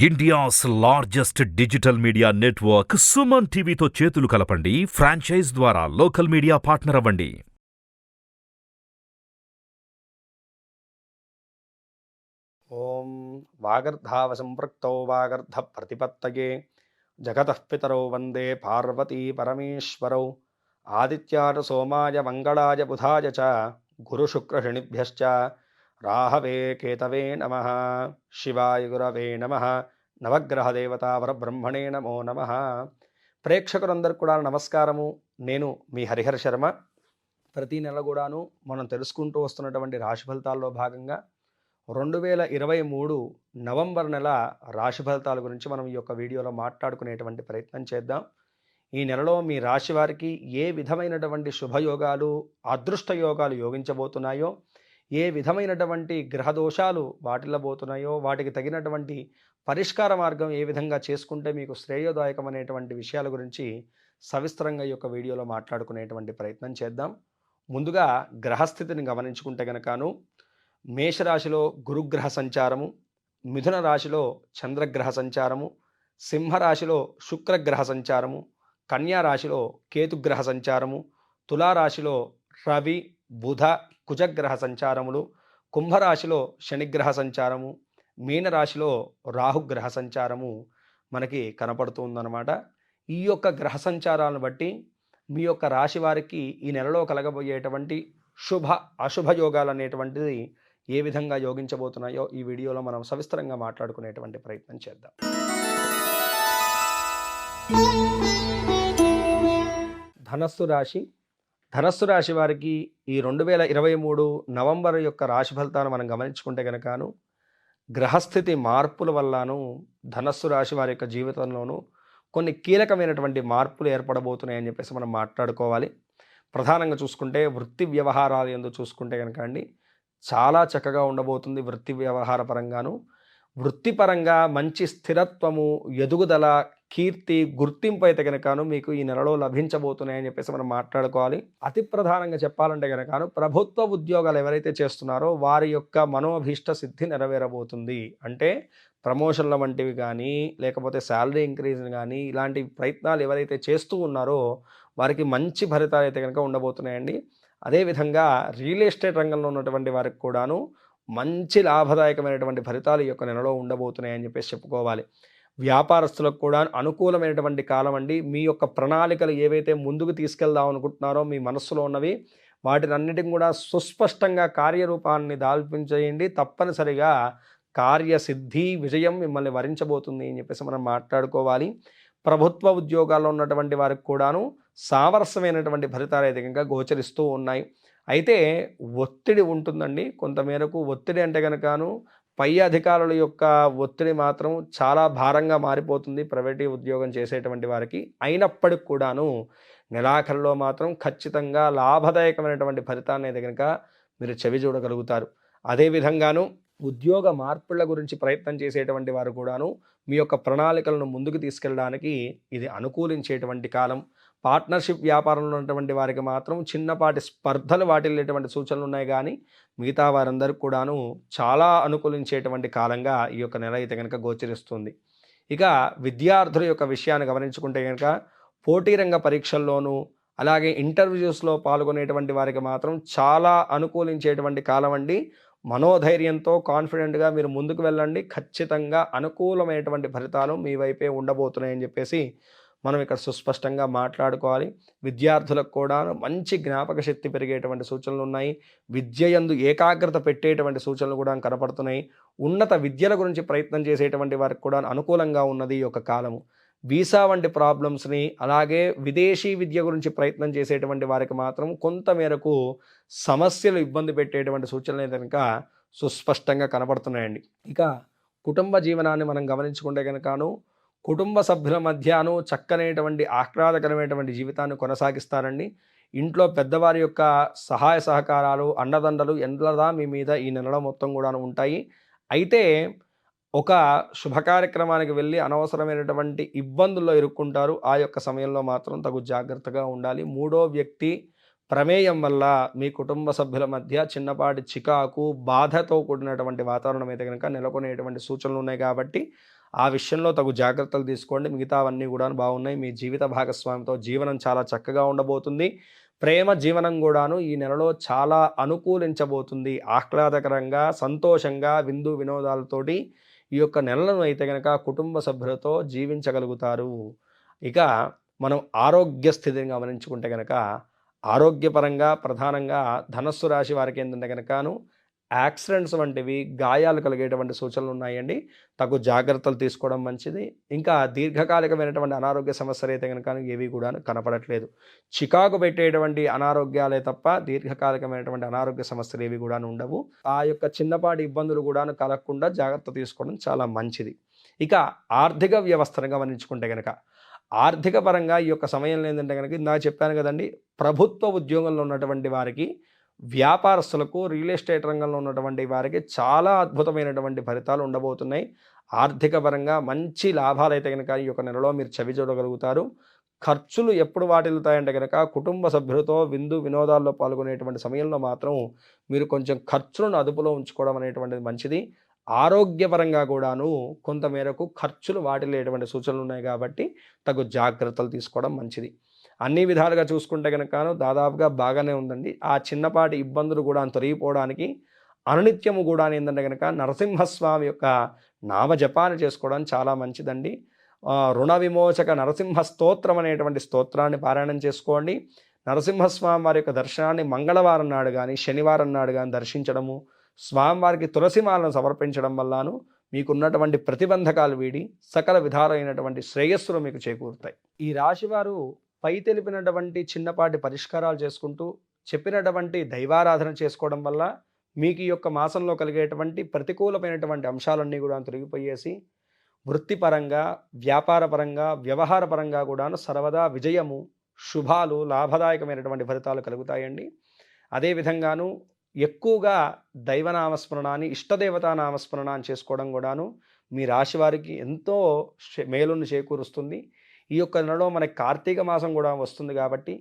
India's largest digital media network Suman టీవీతో చేతులు కలపండి. ఫ్రాంచైజ్ ద్వారా లోకల్ మీడియా పార్ట్నర్ అవ్వండి. ఓం వాగర్ధావ సంపృక్తౌ వాగర్ధ ప్రతిపత్తయే జగతః పితరౌ వందే పార్వతీ పరమేశ్వరౌ ఆదిత్యాయ సోమాయ మంగళాయ బుధాయ చ గురుశుక్రశనిభ్యశ్చ రాహవే కేతవే నమః. శివాయ గురవే నమః. నవగ్రహ దేవతా వరబ్రహ్మణే నమో నమః. ప్రేక్షకులందరికీ కూడా నమస్కారము. నేను మీ హరిహర శర్మ. ప్రతి నెల కూడాను మనం తెలుసుకుంటూ వస్తున్నటువంటి రాశి ఫలితాల్లో భాగంగా 2023 నవంబర్ నెల రాశి ఫలితాల గురించి మనం ఈ యొక్క వీడియోలో మాట్లాడుకునేటువంటి ప్రయత్నం చేద్దాం. ఈ నెలలో మీ రాశి వారికి ఏ విధమైనటువంటి శుభయోగాలు అదృష్ట యోగాలు యోగించబోతున్నాయో, ఏ విధమైనటువంటి గ్రహదోషాలు వాటిల్లబోతున్నాయో, వాటికి తగినటువంటి పరిష్కార మార్గం ఏ విధంగా చేసుకుంటే మీకు శ్రేయోదాయకం అనేటువంటి విషయాల గురించి సవిస్తరంగా ఈ యొక్క వీడియోలో మాట్లాడుకునేటువంటి ప్రయత్నం చేద్దాం. ముందుగా గ్రహస్థితిని గమనించుకుంటే గనకను మేషరాశిలో గురుగ్రహ సంచారము, మిథున రాశిలో చంద్రగ్రహ సంచారము, సింహరాశిలో శుక్రగ్రహ సంచారము, కన్యా రాశిలో కేతుగ్రహ సంచారము, తులారాశిలో రవి బుధ కుజగ్రహ సంచారములు, కుంభరాశిలో శనిగ్రహ సంచారము, మీనరాశిలో రాహుగ్రహ సంచారము మనకి కనపడుతుందన్నమాట. ఈ యొక్క గ్రహ సంచారాలను బట్టి మీ యొక్క రాశి వారికి ఈ నెలలో కలగబోయేటువంటి శుభ అశుభ యోగాలు అనేటువంటిది ఏ విధంగా యోగించబోతున్నాయో ఈ వీడియోలో మనం సవిస్తరంగా మాట్లాడుకునేటువంటి ప్రయత్నం చేద్దాం. ధనస్సు రాశి వారికి ఈ 2023 నవంబర్ యొక్క రాశి ఫలితాలను మనం గమనించుకుంటే కనుకను గ్రహస్థితి మార్పుల వల్లను ధనస్సు రాశి వారి యొక్క జీవితంలోనూ కొన్ని కీలకమైనటువంటి మార్పులు ఏర్పడబోతున్నాయని చెప్పేసి మనం మాట్లాడుకోవాలి. ప్రధానంగా చూసుకుంటే వృత్తి వ్యవహారాలు యందు చూసుకుంటే కనుక అండి చాలా చక్కగా ఉండబోతుంది. వృత్తి వ్యవహార పరంగాను వృత్తిపరంగా మంచి స్థిరత్వము, ఎదుగుదల, కీర్తి, గుర్తింపు అయితే కనుకను మీకు ఈ నెలలో లభించబోతున్నాయని చెప్పేసి మనం మాట్లాడుకోవాలి. అతి ప్రధానంగా చెప్పాలంటే కనుకను ప్రభుత్వ ఉద్యోగాలు ఎవరైతే చేస్తున్నారో వారి యొక్క మనోభీష్ట సిద్ధి నెరవేరబోతుంది. అంటే ప్రమోషన్ల వంటివి కానీ లేకపోతే శాలరీ ఇంక్రీజ్ కానీ ఇలాంటి ప్రయత్నాలు ఎవరైతే చేస్తూ ఉన్నారో వారికి మంచి ఫలితాలు అయితే కనుక ఉండబోతున్నాయండి. అదేవిధంగా రియల్ ఎస్టేట్ రంగంలో ఉన్నటువంటి వారికి కూడాను మంచి లాభదాయకమైనటువంటి ఫలితాలు ఈ యొక్క నెలలో ఉండబోతున్నాయని చెప్పేసి చెప్పుకోవాలి. వ్యాపారస్తులకు కూడా అనుకూలమైనటువంటి కాలం అండి. మీ యొక్క ప్రణాళికలు ఏవైతే ముందుకు తీసుకెళ్దాం అనుకుంటున్నారో మీ మనస్సులో ఉన్నవి వాటిని అన్నిటిని కూడా సుస్పష్టంగా కార్యరూపాన్ని దాల్పించేయండి. తప్పనిసరిగా కార్యసిద్ధి విజయం మిమ్మల్ని వరించబోతుంది అని చెప్పేసి మనం మాట్లాడుకోవాలి. ప్రభుత్వ ఉద్యోగాల్లో ఉన్నటువంటి వారికి కూడాను సామరస్యమైనటువంటి ఫలితాలు అయితే కనుక గోచరిస్తూ ఉన్నాయి. అయితే ఒత్తిడి ఉంటుందండి. కొంతమేరకు ఒత్తిడి అంటే కనుకను పై అధికారుల యొక్క ఒత్తిడి మాత్రం చాలా భారంగా మారిపోతుంది ప్రైవేట్ ఉద్యోగం చేసేటువంటి వారికి. అయినప్పటికి కూడాను నెలాఖరులో మాత్రం ఖచ్చితంగా లాభదాయకమైనటువంటి ఫలితాన్ని అయితే కనుక మీరు చెవి చూడగలుగుతారు. అదేవిధంగాను ఉద్యోగ మార్పుల గురించి ప్రయత్నం చేసేటువంటి వారు కూడాను మీ యొక్క ప్రణాళికలను ముందుకు తీసుకెళ్ళడానికి ఇది అనుకూలించేటువంటి కాలం. పార్ట్నర్షిప్ వ్యాపారంలో ఉన్నటువంటి వారికి మాత్రం చిన్నపాటి స్పర్ధలు వాటిల్లేటువంటి సూచనలు ఉన్నాయి. కానీ మిగతా వారందరికీ కూడాను చాలా అనుకూలించేటువంటి కాలంగా ఈ యొక్క నెల అయితే కనుక గోచరిస్తుంది. ఇక విద్యార్థుల యొక్క విషయాన్ని గమనించుకుంటే కనుక పోటీ రంగ పరీక్షల్లోనూ అలాగే ఇంటర్వ్యూస్లో పాల్గొనేటువంటి వారికి మాత్రం చాలా అనుకూలించేటువంటి కాలం అండి. మనోధైర్యంతో కాన్ఫిడెంట్గా మీరు ముందుకు వెళ్ళండి. ఖచ్చితంగా అనుకూలమైనటువంటి ఫలితాలు మీ వైపే ఉండబోతున్నాయని చెప్పేసి మనం ఇక్కడ సుస్పష్టంగా మాట్లాడుకోవాలి. విద్యార్థులకు కూడా మంచి జ్ఞాపక శక్తి పెరిగేటువంటి సూచనలు ఉన్నాయి. విద్య యందు ఏకాగ్రత పెట్టేటువంటి సూచనలు కూడా కనపడుతున్నాయి. ఉన్నత విద్యల గురించి ప్రయత్నం చేసేటువంటి వారికి కూడా అనుకూలంగా ఉన్నది ఈ యొక్క కాలము. వీసా వంటి ప్రాబ్లమ్స్ని అలాగే విదేశీ విద్య గురించి ప్రయత్నం చేసేటువంటి వారికి మాత్రం కొంతమేరకు సమస్యలు ఇబ్బంది పెట్టేటువంటి సూచనలు కనుక సుస్పష్టంగా కనపడుతున్నాయండి. ఇక కుటుంబ జీవనాన్ని మనం గమనించుకుంటే కనుకను కుటుంబ సభ్యుల మధ్యను చక్కనేటువంటి ఆహ్లాదకరమైనటువంటి జీవితాన్ని కొనసాగిస్తారండి. ఇంట్లో పెద్దవారి యొక్క సహాయ సహకారాలు అండదండలు ఎంతదా మీ మీద ఈ నెలలో మొత్తం కూడా ఉంటాయి. అయితే ఒక శుభ కార్యక్రమానికి వెళ్ళి అనవసరమైనటువంటి ఇబ్బందుల్లో ఇరుక్కుంటారు. ఆ యొక్క సమయంలో మాత్రం తగు జాగ్రత్తగా ఉండాలి. మూడో వ్యక్తి ప్రమేయం వల్ల మీ కుటుంబ సభ్యుల మధ్య చిన్నపాటి చికాకు బాధతో కూడినటువంటి వాతావరణం అయితే కనుక నెలకొనేటువంటి సూచనలు ఉన్నాయి. కాబట్టి ఆ విషయంలో తగు జాగ్రత్తలు తీసుకోండి. మిగతావన్నీ కూడాను బాగున్నాయి. మీ జీవిత భాగస్వామితో జీవనం చాలా చక్కగా ఉండబోతుంది. ప్రేమ జీవనం కూడాను ఈ నెలలో చాలా అనుకూలించబోతుంది. ఆహ్లాదకరంగా, సంతోషంగా, విందు వినోదాలతోటి ఈ యొక్క నెలను అయితే గనక కుటుంబ సభ్యులతో జీవించగలుగుతారు. ఇక మనం ఆరోగ్య స్థితిని గమనించుకుంటే గనక ఆరోగ్యపరంగా ప్రధానంగా ధనస్సు రాశి వారికి ఏంటంటే గనకను యాక్సిడెంట్స్ వంటివి, గాయాలు కలిగేటువంటి సూచనలు ఉన్నాయండి. తగు జాగ్రత్తలు తీసుకోవడం మంచిది. ఇంకా దీర్ఘకాలికమైనటువంటి అనారోగ్య సమస్యలు అయితే గనక ఏవి కూడా కనపడట్లేదు. చికాకు పెట్టేటువంటి అనారోగ్యాలే తప్ప దీర్ఘకాలికమైనటువంటి అనారోగ్య సమస్యలు ఏవి కూడా ఉండవు. ఆ యొక్క చిన్నపాటి ఇబ్బందులు కూడా కలగకుండా జాగ్రత్త తీసుకోవడం చాలా మంచిది. ఇక ఆర్థిక వ్యవస్థను గమనించుకుంటే గనక ఆర్థిక పరంగా ఈ యొక్క సమయంలో ఏంటంటే కనుక ఇందాక చెప్పాను కదండి, ప్రభుత్వ ఉద్యోగంలో ఉన్నటువంటి వారికి, వ్యాపారస్తులకు, రియల్ ఎస్టేట్ రంగంలో ఉన్నటువంటి వారికి చాలా అద్భుతమైనటువంటి ఫలితాలు ఉండబోతున్నాయి. ఆర్థిక పరంగా మంచి లాభాలు అయితే కనుక ఈ యొక్క నెలలో మీరు చవి చూడగలుగుతారు. ఖర్చులు ఎప్పుడు వాటిల్లుతాయంటే కనుక కుటుంబ సభ్యులతో విందు వినోదాల్లో పాల్గొనేటువంటి సమయంలో మాత్రం మీరు కొంచెం ఖర్చులను అదుపులో ఉంచుకోవడం అనేటువంటిది మంచిది. ఆరోగ్యపరంగా కూడాను కొంతమేరకు ఖర్చులు వాటిల్లేటువంటి సూచనలు ఉన్నాయి కాబట్టి తగు జాగ్రత్తలు తీసుకోవడం మంచిది. అన్ని విధాలుగా చూసుకుంటే కనుక దాదాపుగా బాగానే ఉందండి. ఆ చిన్నపాటి ఇబ్బందులు కూడా తొలగిపోవడానికి అనునిత్యము కూడా ఏంటంటే కనుక నరసింహస్వామి యొక్క నామజపాన్ని చేసుకోవడం చాలా మంచిదండి. రుణ విమోచక నరసింహ స్తోత్రం అనేటువంటి స్తోత్రాన్ని పారాయణం చేసుకోండి. నరసింహస్వామి వారి యొక్క దర్శనాన్ని మంగళవారం నాడు కానీ, శనివారం నాడు కానీ దర్శించడము, స్వామివారికి తులసిమాలను సమర్పించడం వల్లను మీకున్నటువంటి ప్రతిబంధకాలు వీడి సకల విధాలైనటువంటి శ్రేయస్సులు మీకు చేకూరుతాయి. ఈ రాశివారు పై తెలిపినటువంటి చిన్నపాటి పరిష్కారాలు చేసుకుంటూ చెప్పినటువంటి దైవారాధన చేసుకోవడం వల్ల మీకు ఈ యొక్క మాసంలో కలిగేటువంటి ప్రతికూలమైనటువంటి అంశాలన్నీ కూడా తొలగిపోయేసి వృత్తిపరంగా, వ్యాపారపరంగా, వ్యవహారపరంగా కూడాను సర్వదా విజయము, శుభాలు, లాభదాయకమైనటువంటి ఫలితాలు కలుగుతాయండి. అదేవిధంగాను ఎక్కువగా దైవనామస్మరణాన్ని, ఇష్టదేవతా నామస్మరణాన్ని చేసుకోవడం కూడాను మీ రాశి వారికి ఎంతో మేలును చేకూరుస్తుంది. ఈ యొక్క నెలలో మనకి కార్తీక మాసం కూడా వస్తుంది కాబట్టి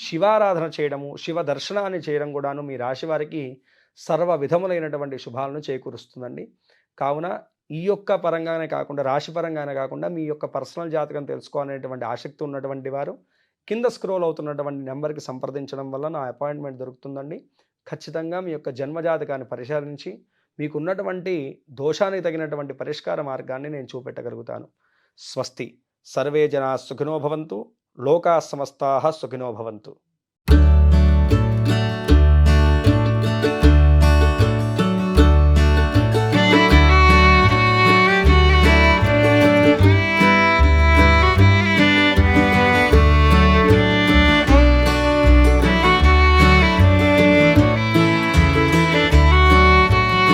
శివారాధన చేయడము, శివ దర్శనాన్ని చేయడం కూడాను మీ రాశి వారికి సర్వ విధములైనటువంటి శుభాలను చేకూరుస్తుందండి. కావున ఈ యొక్క పరంగానే కాకుండా, రాశి పరంగానే కాకుండా మీ యొక్క పర్సనల్ జాతకం తెలుసుకోవాలనేటువంటి ఆసక్తి ఉన్నటువంటి వారు కింద స్క్రోల్ అవుతున్నటువంటి నెంబర్కి సంప్రదించడం వల్ల నా అపాయింట్మెంట్ దొరుకుతుందండి. ఖచ్చితంగా మీ యొక్క జన్మజాతకాన్ని పరిశీలించి మీకున్నటువంటి దోషానికి తగినటువంటి పరిష్కార మార్గాన్ని నేను చూపెట్టగలుగుతాను. స్వస్తి. సర్వే జనా సుఖినో భవంతు. లోకా సమస్తాః సుఖినో భవంతు.